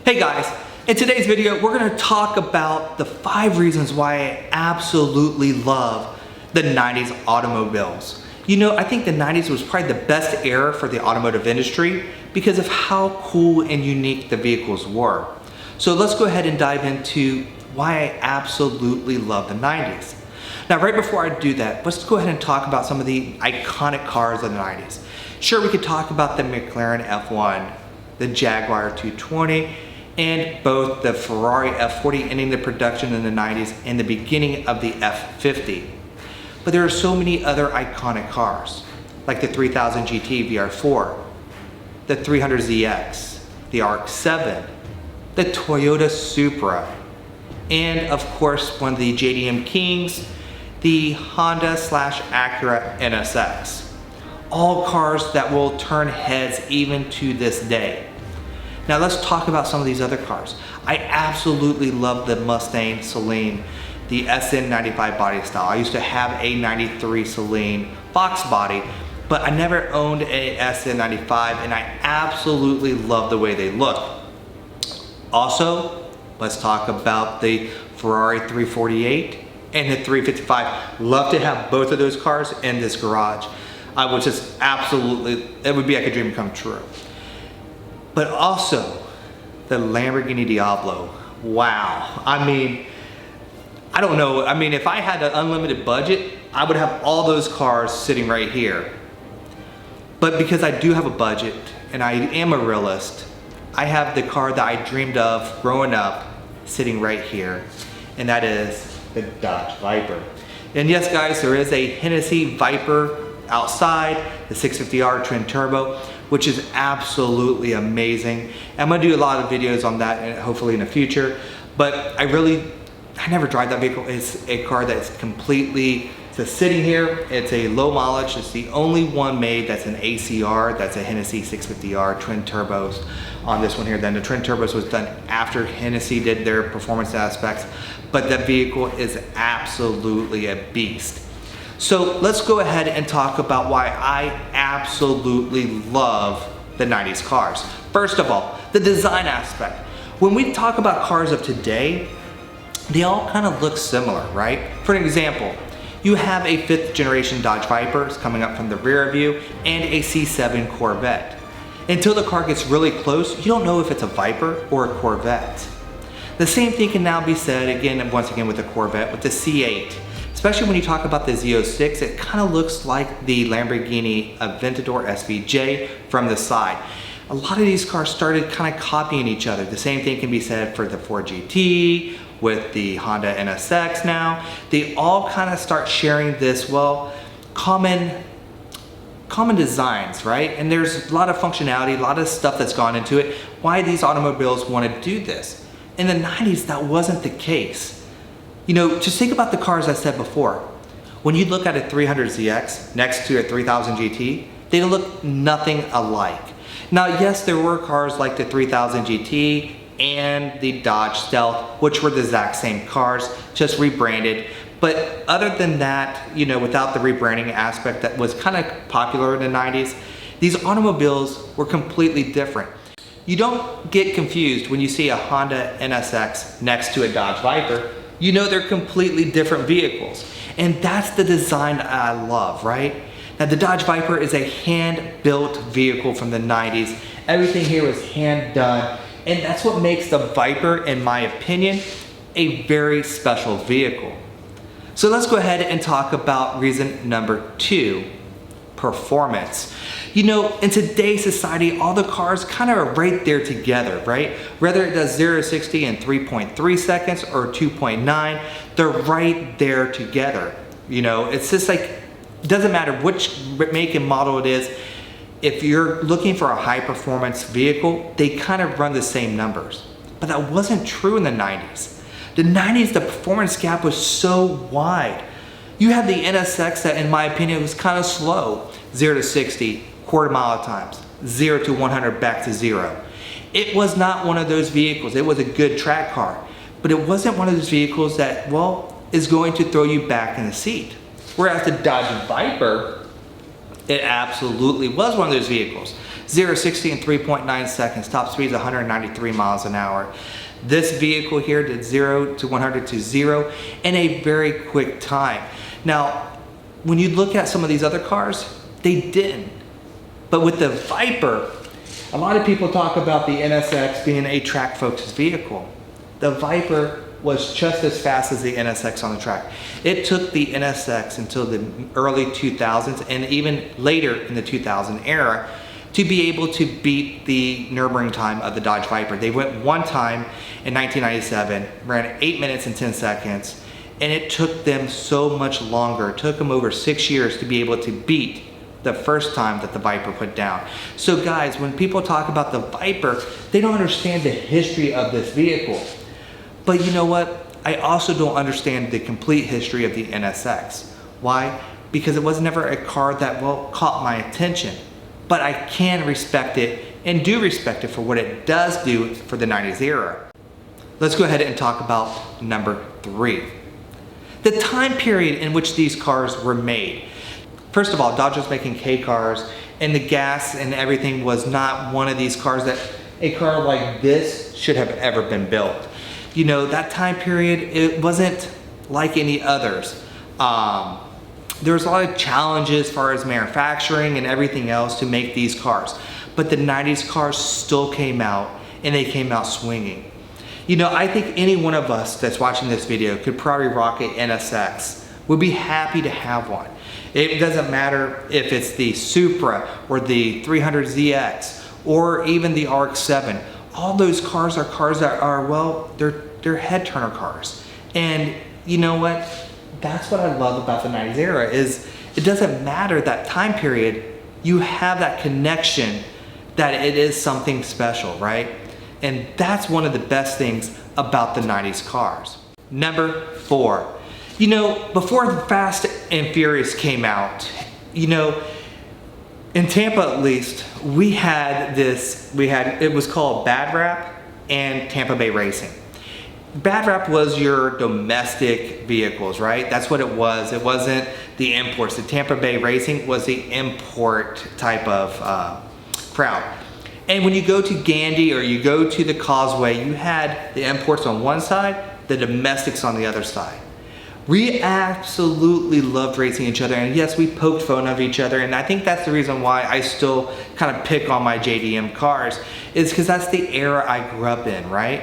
Hey guys, in today's video we're going to talk about the 5 reasons why I absolutely love the 90s automobiles. You know, I think the 90s was probably the best era for the automotive industry because of how cool and unique the vehicles were. So let's go ahead and dive into why I absolutely love the 90s. Now right before I do that, let's go ahead and talk about some of the iconic cars of the 90s. Sure, we could talk about the McLaren F1, the Jaguar 220, and both the Ferrari F40 ending the production in the 90s and the beginning of the F50. But there are so many other iconic cars, like the 3000 GT VR4, the 300ZX, the RX-7, the Toyota Supra, and of course one of the JDM Kings, the Honda/Acura NSX. All cars that will turn heads even to this day. Now let's talk about some of these other cars. I absolutely love the Mustang Saleen, the SN95 body style. I used to have a 93 Saleen Fox body, but I never owned a SN95 and I absolutely love the way they look. Also, let's talk about the Ferrari 348 and the 355. Love to have both of those cars in this garage. I would just absolutely, it would be like a dream come true. But also the Lamborghini Diablo. Wow. I mean, I don't know. I mean, if I had an unlimited budget, I would have all those cars sitting right here. But because I do have a budget and I am a realist, I have the car that I dreamed of growing up sitting right here, and that is the Dodge Viper. And yes, guys, there is a Hennessy Viper outside, the 650R twin turbo, which is absolutely amazing. I'm gonna do a lot of videos on that hopefully in the future, but I never drive that vehicle. It's a car that's completely, just sitting here. It's a low mileage. It's the only one made that's an ACR, that's a Hennessy 650R twin turbos on this one here. Then the twin turbos was done after Hennessy did their performance aspects, but that vehicle is absolutely a beast. So let's go ahead and talk about why I absolutely love the 90s cars. First of all, the design aspect. When we talk about cars of today, they all kind of look similar, right? For an example, you have a 5th generation Dodge Viper coming up from the rear view and a C7 Corvette. Until the car gets really close, you don't know if it's a Viper or a Corvette. The same thing can now be said again, once again with the Corvette, with the C8. Especially when you talk about the Z06, it kind of looks like the Lamborghini Aventador SVJ from the side. A lot of these cars started kind of copying each other. The same thing can be said for the Ford GT, with the Honda NSX now. They all kind of start sharing this, well, common designs, right? And there's a lot of functionality, a lot of stuff that's gone into it. Why these automobiles want to do this. In the 90s, that wasn't the case. You know, just think about the cars I said before. When you look at a 300ZX next to a 3000 GT, they look nothing alike. Now, yes, there were cars like the 3000 GT and the Dodge Stealth, which were the exact same cars, just rebranded. But other than that, you know, without the rebranding aspect that was kind of popular in the 90s, these automobiles were completely different. You don't get confused when you see a Honda NSX next to a Dodge Viper. You know they're completely different vehicles. And that's the design I love, right? Now the Dodge Viper is a hand-built vehicle from the 90s. Everything here was hand done. And that's what makes the Viper, in my opinion, a very special vehicle. So let's go ahead and talk about reason number 2, performance. You know, in today's society, all the cars kind of are right there together, right? Whether it does 0 to 60 in 3.3 seconds or 2.9, they're right there together. You know, it's just like, it doesn't matter which make and model it is. If you're looking for a high performance vehicle, they kind of run the same numbers. But that wasn't true in the 90s. The 90s, the performance gap was so wide. You had the NSX that, in my opinion, was kind of slow. 0 to 60, quarter mile times, 0 to 100 back to 0. It was not one of those vehicles. It was a good track car, but it wasn't one of those vehicles that, well, is going to throw you back in the seat. Whereas the Dodge Viper, it absolutely was one of those vehicles. 0-60 in 3.9 seconds. Top speed is 193 miles an hour. This vehicle here did 0 to 100 to 0 in a very quick time. Now, when you look at some of these other cars, they didn't. But with the Viper, a lot of people talk about the NSX being a track-focused vehicle. The Viper was just as fast as the NSX on the track. It took the NSX until the early 2000s and even later in the 2000 era to be able to beat the Nürburgring time of the Dodge Viper. They went one time in 1997, ran 8 minutes and 10 seconds, and it took them so much longer. It took them over 6 years to be able to beat the first time that the Viper put down. So guys, when people talk about the Viper, they don't understand the history of this vehicle. But you know what? I also don't understand the complete history of the NSX. Why? Because it was never a car that, well, caught my attention. But I can respect it and do respect it for what it does do for the 90s era. Let's go ahead and talk about number 3. The time period in which these cars were made. First of all, Dodge was making K cars, and the gas and everything was not one of these cars that a car like this should have ever been built. You know, that time period, it wasn't like any others. There was a lot of challenges as far as manufacturing and everything else to make these cars. But the 90s cars still came out, and they came out swinging. You know, I think any one of us that's watching this video could probably rock a NSX. Would be happy to have one. It doesn't matter if it's the Supra or the 300ZX or even the RX-7. All those cars are cars that are, well, they're head turner cars. And you know what? That's what I love about the 90s era is it doesn't matter that time period, you have that connection that it is something special, right? And that's one of the best things about the 90s cars. Number 4. You know, before Fast and Furious came out, you know, in Tampa at least, it was called Bad Rap and Tampa Bay Racing. Bad Rap was your domestic vehicles, right? That's what it was. It wasn't the imports. The Tampa Bay Racing was the import type of crowd. And when you go to Gandy or you go to the Causeway, you had the imports on one side, the domestics on the other side. We absolutely loved racing each other, and yes, we poked fun of each other, and I think that's the reason why I still kind of pick on my JDM cars, is because that's the era I grew up in, right?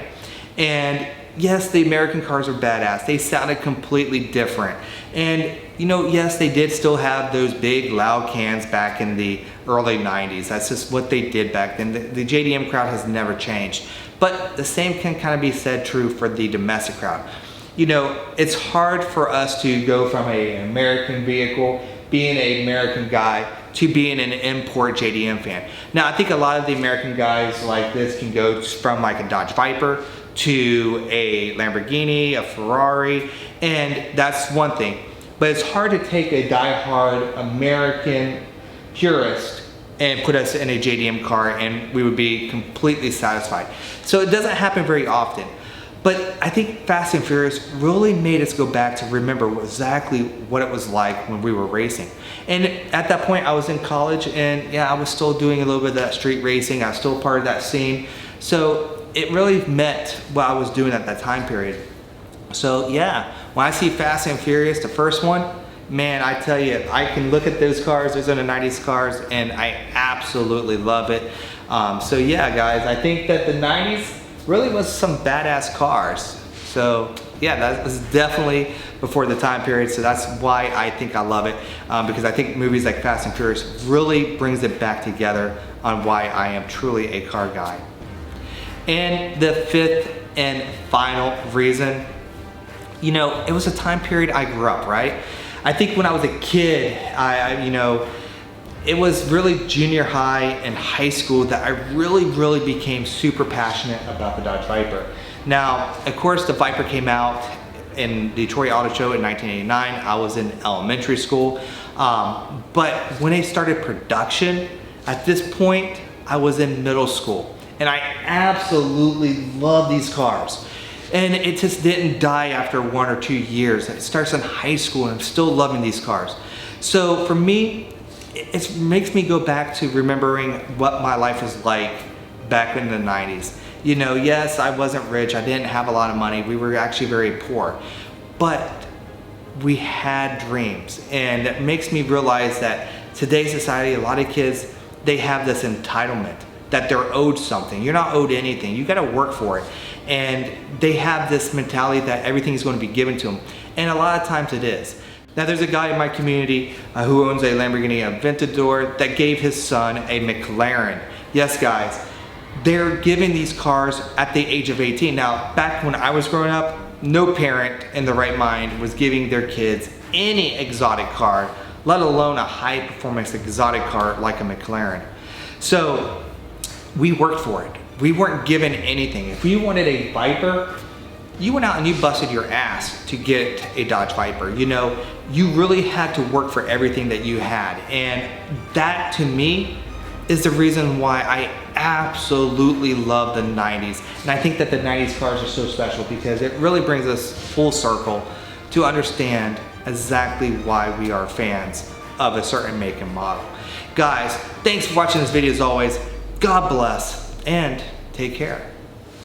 And yes, the American cars were badass. They sounded completely different. And you know, yes, they did still have those big loud cans back in the early 90s. That's just what they did back then. The JDM crowd has never changed. But the same can kind of be said true for the domestic crowd. You know, it's hard for us to go from an American vehicle, being an American guy, to being an import JDM fan. Now, I think a lot of the American guys like this can go from like a Dodge Viper to a Lamborghini, a Ferrari, and that's one thing. But it's hard to take a die-hard American purist and put us in a JDM car and we would be completely satisfied. So it doesn't happen very often. But I think Fast and Furious really made us go back to remember exactly what it was like when we were racing. And at that point I was in college, and yeah, I was still doing a little bit of that street racing. I was still part of that scene. So it really meant what I was doing at that time period. So yeah, when I see Fast and Furious, the first one, man, I tell you, I can look at those cars, those are the 90s cars, and I absolutely love it. So yeah, guys, I think that the 90s really was some badass cars. So yeah, that was definitely before the time period. So that's why I think I love it, because I think movies like Fast and Furious really brings it back together on why I am truly a car guy. And the 5th and final reason, you know, it was a time period I grew up, right? I think when I was a kid, you know, it was really junior high and high school that I really became super passionate about the Dodge Viper. Now, of course, the Viper came out in Detroit Auto Show in 1989. I was in elementary school. But when they started production, at this point, I was in middle school. And I absolutely love these cars. And it just didn't die after 1 or 2 years. It starts in high school and I'm still loving these cars. So for me, it makes me go back to remembering what my life was like back in the 90s. You know, yes, I wasn't rich, I didn't have a lot of money, we were actually very poor, but we had dreams. And it makes me realize that today's society, a lot of kids, they have this entitlement that they're owed something. You're not owed anything, you gotta work for it. And they have this mentality that everything is going to be given to them. And a lot of times it is. Now there's a guy in my community who owns a Lamborghini Aventador that gave his son a McLaren. Yes guys, they're giving these cars at the age of 18. Now back when I was growing up, no parent in the right mind was giving their kids any exotic car, let alone a high performance exotic car like a McLaren. So we worked for it. We weren't given anything. If you wanted a Viper, you went out and you busted your ass to get a Dodge Viper. You know, you really had to work for everything that you had. And that to me is the reason why I absolutely love the 90s. And I think that the 90s cars are so special because it really brings us full circle to understand exactly why we are fans of a certain make and model. Guys, thanks for watching this video as always. God bless and take care.